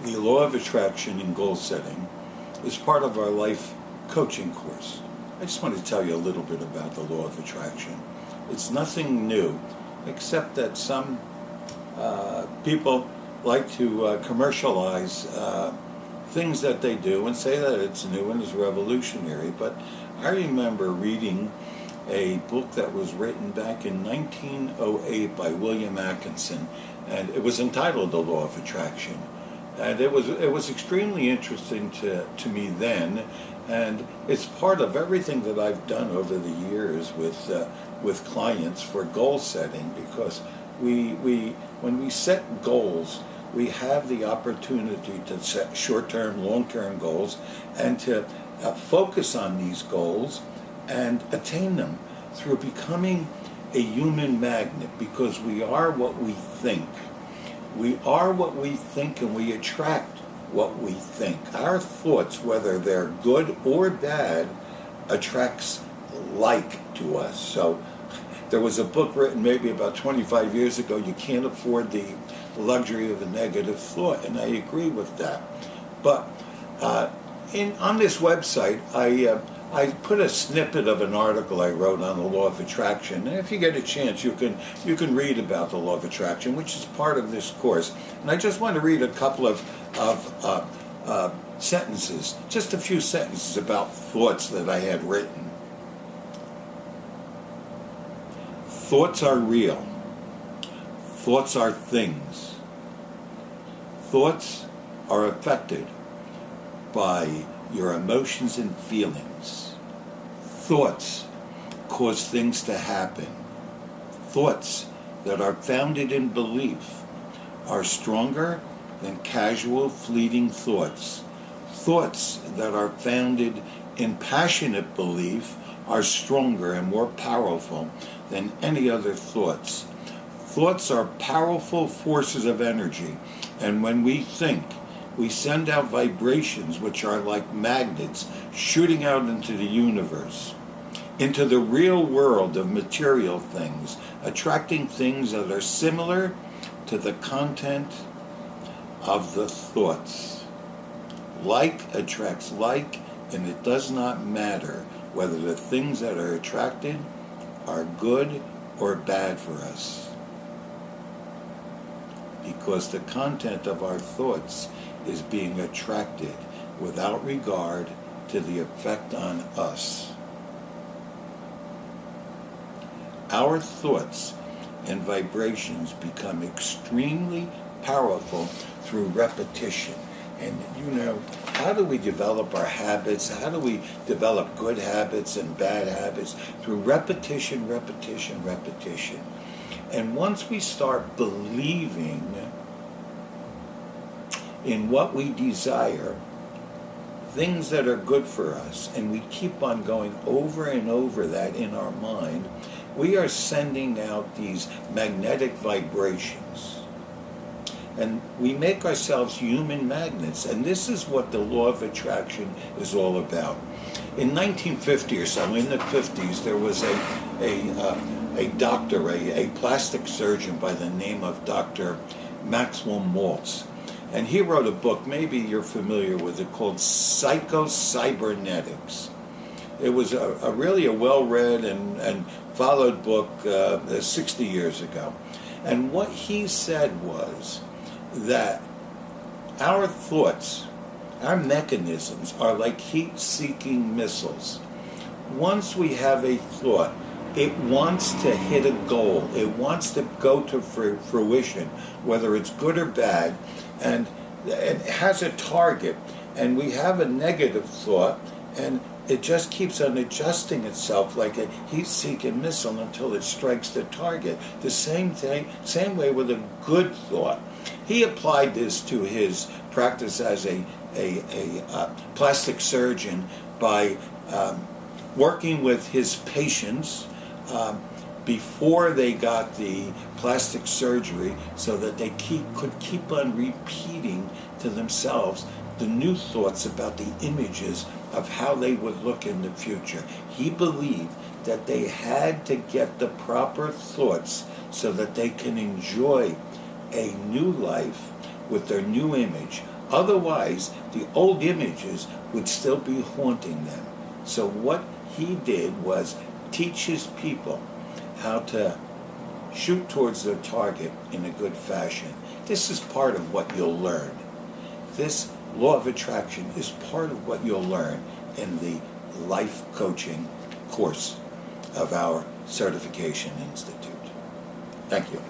The law of attraction in goal setting is part of our life coaching course. I just want to tell you a little bit about the law of attraction. It's nothing new, except that some people like to commercialize things that they do and say that it's new and is revolutionary. But I remember reading a book that was written back in 1908 by William Atkinson, and it was entitled The Law of Attraction. And it was extremely interesting to me then, and it's part of everything that I've done over the years with clients for goal setting, because when we set goals, we have the opportunity to set short-term, long-term goals, and to focus on these goals and attain them through becoming a human magnet, because we are what we think. We are what we think, and we attract what we think. Our thoughts, whether they're good or bad, attracts like to us. So there was a book written maybe about 25 years ago, You Can't Afford the Luxury of a Negative Thought, and I agree with that. But on this website, I put a snippet of an article I wrote on the law of attraction, and if you get a chance, you can read about the law of attraction, which is part of this course. And I just want to read a couple of sentences, just a few sentences about thoughts that I had written. Thoughts are real. Thoughts are things. Thoughts are affected by your emotions and feelings. Thoughts cause things to happen. Thoughts that are founded in belief are stronger than casual, fleeting thoughts. Thoughts that are founded in passionate belief are stronger and more powerful than any other thoughts. Thoughts are powerful forces of energy, and when we think, we send out vibrations which are like magnets shooting out into the universe, into the real world of material things, attracting things that are similar to the content of the thoughts. Like attracts like, and it does not matter whether the things that are attracted are good or bad for us, because the content of our thoughts is being attracted without regard to the effect on us. Our thoughts and vibrations become extremely powerful through repetition. And how do we develop our habits? How do we develop good habits and bad habits? Through repetition, repetition, repetition. And once we start believing in what we desire, things that are good for us, and we keep on going over and over that in our mind, we are sending out these magnetic vibrations. And we make ourselves human magnets, and this is what the law of attraction is all about. In 1950 or so, in the 50s, there was a doctor, a plastic surgeon by the name of Dr. Maxwell Maltz. And he wrote a book, maybe you're familiar with it, called Psycho-Cybernetics. It was really a well-read and followed book 60 years ago. And what he said was that our thoughts, our mechanisms are like heat-seeking missiles. Once we have a thought, it wants to hit a goal. It wants to go to fruition, whether it's good or bad, and it has a target. And we have a negative thought, and it just keeps on adjusting itself like a heat-seeking missile until it strikes the target. The same way with a good thought. He applied this to his practice as a plastic surgeon by working with his patients before they got the plastic surgery, so that they could keep on repeating to themselves the new thoughts about the images of how they would look in the future. He believed that they had to get the proper thoughts so that they can enjoy a new life with their new image Otherwise, the old images would still be haunting them. So what he did was teach his people how to shoot towards their target in a good fashion. This is part of what you'll learn. This law of attraction is part of what you'll learn in the life coaching course of our Certification Institute. Thank you.